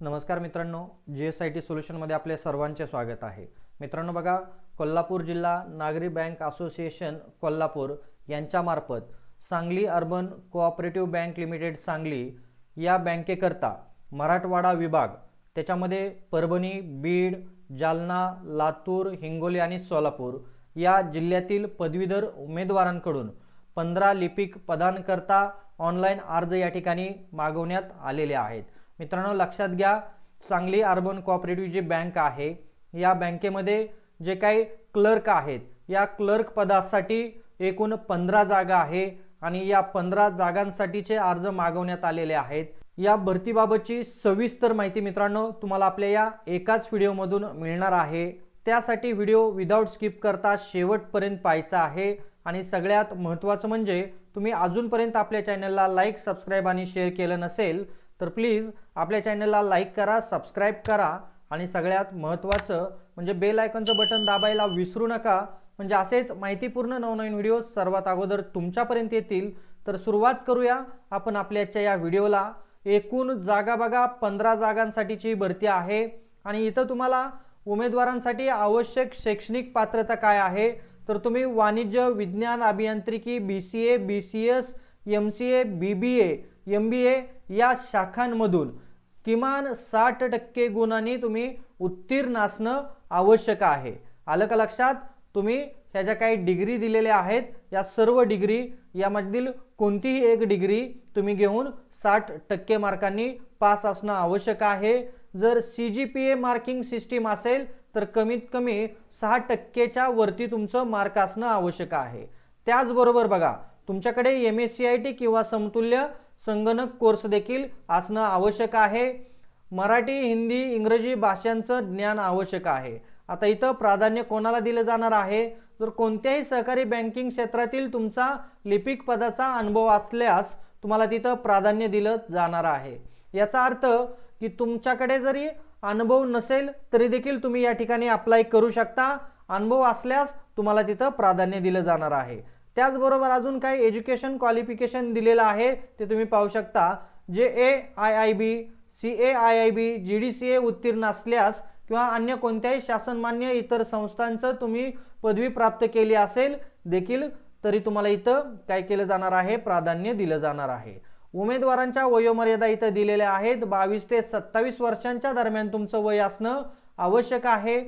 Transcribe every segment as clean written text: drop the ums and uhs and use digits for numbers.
नमस्कार मित्रांनो, GSIT सोल्युशनमध्ये आपले सर्वांचे स्वागत आहे। मित्रांनो बघा, कोल्हापूर जिल्हा नागरी बँक असोसिएशन कोल्हापूर यांच्यामार्फत Sangli urban cooperative bank limited Sangli या बँकेकरता मराठवाडा विभाग, त्याच्यामध्ये परभणी, बीड, जालना, लातूर, हिंगोली आणि सोलापूर या जिल्ह्यातील पदवीधर उमेदवारांकडून 15 लिपिक पदांकरता ऑनलाईन अर्ज या ठिकाणी मागवण्यात आलेले आहेत। मित्रांनो लक्षात घ्या, सांगली अर्बन कोऑपरेटिव्ह जी बँक आहे या बँकेमध्ये जे काही क्लर्क आहेत या क्लर्क पदासाठी एकूण 15 जागा आहे आणि या 15 जागांसाठीचे अर्ज मागवण्यात आलेले आहेत। या भरतीबाबतची सविस्तर माहिती मित्रांनो तुम्हाला आपल्या या एकाच व्हिडिओमधून मिळणार आहे। त्यासाठी व्हिडिओ विदाउट स्किप करता शेवटपर्यंत पाहायचा आहे आणि सगळ्यात महत्त्वाचं म्हणजे तुम्ही अजूनपर्यंत आपल्या चॅनलला लाईक, सबस्क्राइब आणि शेअर केलं नसेल तर प्लीज आपल्या चॅनलला लाईक करा, सबस्क्राइब करा आणि सगळ्यात महत्त्वाचं म्हणजे बेल आयकॉनचं बटन दाबायला विसरू नका, म्हणजे असेच माहितीपूर्ण नवनवीन व्हिडिओ सर्वात अगोदर तुमच्यापर्यंत येतील। तर सुरुवात करूया आपण आपल्याच्या या व्हिडिओला। एकूण जागा बघा 15 जागांसाठीची भरती आहे आणि इथं तुम्हाला उमेदवारांसाठी आवश्यक शैक्षणिक पात्रता काय आहे तर तुम्ही वाणिज्य, विज्ञान, अभियांत्रिकी, BCA, BCS, MCA, BBA, MBA या शाखांमधून किमान 60% गुणांनी तुम्ही उत्तीर्ण असणं आवश्यक आहे। आलं का लक्षात? तुम्ही ह्या ज्या काही डिग्री दिलेल्या आहेत या सर्व डिग्री यामधील कोणतीही एक डिग्री तुम्ही घेऊन 60% मार्कांनी पास असणं आवश्यक आहे। जर CGPA मार्किंग सिस्टीम असेल तर कमीत कमी 6%च्या वरती तुमचं मार्क असणं आवश्यक आहे। त्याचबरोबर बघा, तुमच्याकडे MSCIT किंवा समतुल्य संगणक कोर्स देखील असणं आवश्यक आहे। मराठी, हिंदी, इंग्रजी भाषांचं ज्ञान आवश्यक आहे। आता इथं प्राधान्य कोणाला दिलं जाणार आहे तर कोणत्याही सहकारी बँकिंग क्षेत्रातील तुमचा लिपिक पदाचा अनुभव असल्यास तुम्हाला तिथं प्राधान्य दिलं जाणार आहे। याचा अर्थ की तुमच्याकडे जरी अनुभव नसेल तरी देखील तुम्ही या ठिकाणी अप्लाय करू शकता, अनुभव असल्यास तुम्हाला तिथं प्राधान्य दिलं जाणार आहे। त्याचबरोबर अजून काही एज्युकेशन क्वालिफिकेशन दिलेलं आहे ते तुम्ही पाहू शकता। JAIIB, CAIIB, GDCA उत्तीर्ण असल्यास किंवा अन्य कोणत्याही शासनमान्य इतर संस्थांचं तुम्ही पदवी प्राप्त केली असेल देखील तरी तुम्हाला इथं काय केलं जाणार आहे, प्राधान्य दिलं जाणार आहे। उमेदवारांच्या वयोमर्यादा इथं दिलेल्या आहेत। 22 ते 27 वर्षांच्या दरम्यान तुमचं वय असणं आवश्यक आहे।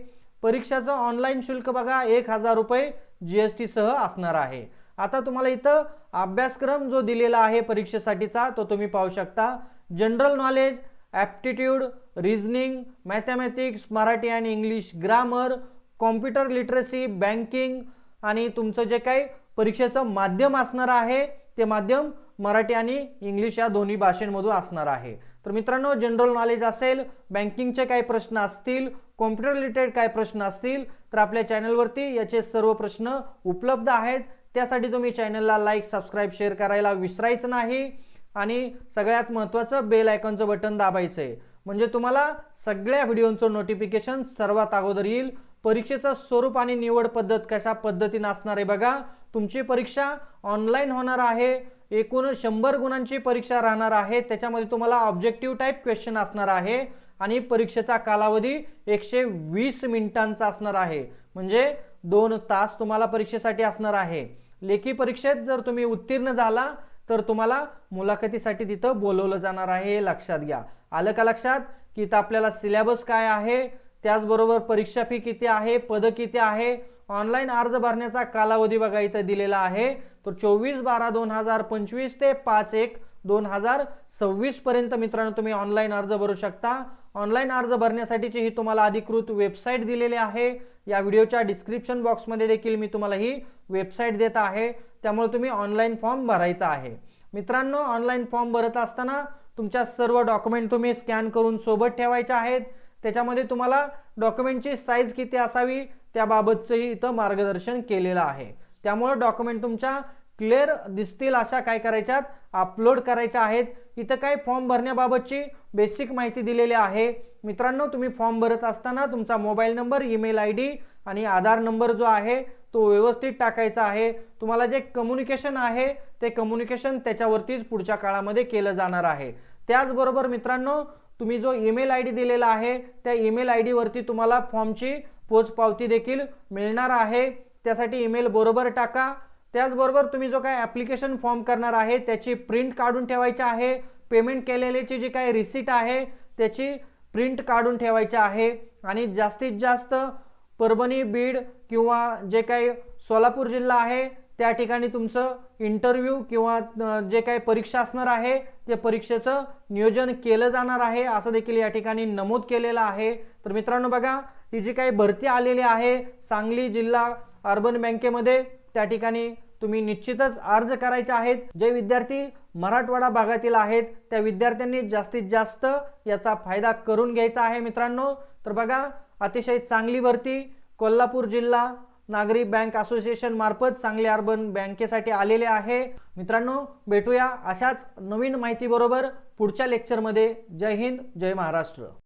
परीक्षेचं ऑनलाईन शुल्क बघा 1000 रुपये GST सह असणार आहे। आता तुम्हाला इथं अभ्यासक्रम जो दिलेला आहे परीक्षेसाठीचा तो तुम्ही पाहू शकता। General knowledge, aptitude, reasoning, mathematics, Marathi आणि English grammar, computer literacy, banking आणि तुमचं जे काही परीक्षेचं माध्यम असणार आहे ते माध्यम मराठी आणि इंग्लिश या दोन्ही भाषांमधून असणार आहे। तर मित्रांनो, जनरल नॉलेज असेल, बँकिंगचे काही प्रश्न असतील, कॉम्प्युटर रिलेटेड काही प्रश्न असतील तर आपल्या चॅनलवरती याचे सर्व प्रश्न उपलब्ध आहेत। त्यासाठी तुम्ही चॅनलला लाईक, सबस्क्राइब, शेअर करायला विसरायचं नाही आणि सगळ्यात महत्त्वाचं बेल आयकॉनचं बटन दाबायचं आहे, म्हणजे तुम्हाला सगळ्या व्हिडिओंचं नोटिफिकेशन सर्वात अगोदर येईल। परीक्षेचं स्वरूप आणि निवड पद्धत कशा पद्धतीने असणार आहे बघा। तुमची परीक्षा ऑनलाईन होणार आहे। एकूण 100 गुणांची परीक्षा राहणार आहे। त्याच्यामध्ये तुम्हाला ऑब्जेक्टिव्ह टाइप क्वेश्चन असणार आहे आणि परीक्षेचा कालावधी 120 मिनिटांचा असणार आहे, म्हणजे 2 तास तुम्हाला परीक्षेसाठी असणार आहे। लेखी परीक्षेत जर तुम्ही उत्तीर्ण झाला तर तुम्हाला मुलाखतीसाठी तिथं बोलवलं जाणार आहे, हे लक्षात घ्या। आलं का लक्षात की इथं आपल्याला सिलेबस काय आहे, त्याचबरोबर परीक्षा फी किती आहे, पद किती आहे, ऑनलाईन अर्ज भरण्याचा कालावधी बघा इथं दिलेला आहे तो 24/12/2025 ते 5/1/2026 पर्यंत मित्रांनो तुम्ही ऑनलाईन अर्ज भरू शकता। ऑनलाईन अर्ज भरण्यासाठीची ही तुम्हाला अधिकृत वेबसाईट दिलेली आहे। या व्हिडिओच्या डिस्क्रिप्शन बॉक्समध्ये देखील मी तुम्हाला ही वेबसाईट देत आहे, त्यामुळे तुम्ही ऑनलाईन फॉर्म भरायचा आहे। मित्रांनो, ऑनलाईन फॉर्म भरत असताना तुमच्या सर्व डॉक्युमेंट तुम्ही स्कॅन करून सोबत ठेवायचे आहेत। त्याच्यामध्ये तुम्हाला डॉक्युमेंटची साईज किती असावी त्याबाबतचंही इथं मार्गदर्शन केलेलं आहे। त्यामुळे डॉक्युमेंट तुमच्या क्लिअर दिसतील अशा काय करायच्यात, अपलोड करायच्या आहेत। इथं काय फॉर्म भरण्याबाबतची बेसिक माहिती दिलेली आहे। मित्रांनो, तुम्ही फॉर्म भरत असताना तुमचा मोबाईल नंबर, ईमेल ID आणि आधार नंबर जो आहे तो व्यवस्थित टाकायचा आहे। तुम्हाला जे कम्युनिकेशन आहे ते कम्युनिकेशन त्याच्यावरतीच पुढच्या काळामध्ये केलं जाणार आहे। त्याचबरोबर मित्रांनो, तुम्ही जो ईमेल आय डी दिलेला आहे त्या ईमेल आय डीवरती तुम्हाला फॉर्मची पोचपावती देखील मिळणार आहे। त्यासाठी ईमेल बरोबर टाका। त्याचबरोबर तुम्ही जो काय ॲप्लिकेशन फॉर्म करणार आहे त्याची प्रिंट काढून ठेवायची आहे। पेमेंट केलेल्याची जी काही रिसीट आहे त्याची प्रिंट काढून ठेवायची आहे। आणि जास्तीत जास्त परभणी, बीड किंवा जे काही सोलापूर जिल्हा आहे त्या ठिकाणी तुमचं इंटरव्ह्यू किंवा जे काही परीक्षा असणार आहे ते परीक्षेचं नियोजन केलं जाणार आहे असं देखील या ठिकाणी नमूद केलेलं आहे। तर मित्रांनो बघा, ही जी काही भरती आलेली आहे सांगली जिल्हा अर्बन बँकेमध्ये, त्या ठिकाणी तुम्ही निश्चितच अर्ज करायचे आहेत। जे विद्यार्थी मराठवाडा भागातील आहेत त्या विद्यार्थ्यांनी जास्तीत जास्त याचा फायदा करून घ्यायचा आहे मित्रांनो। तर बघा, अतिशय चांगली भरती कोल्हापूर जिल्हा नागरी बँक असोसिएशन मार्फत सांगली अर्बन बँकेसाठी आलेले आहे। मित्रांनो, भेटूया अशाच नवीन माहिती बरोबर पुढच्या लेक्चरमध्ये। जय हिंद, जय महाराष्ट्र।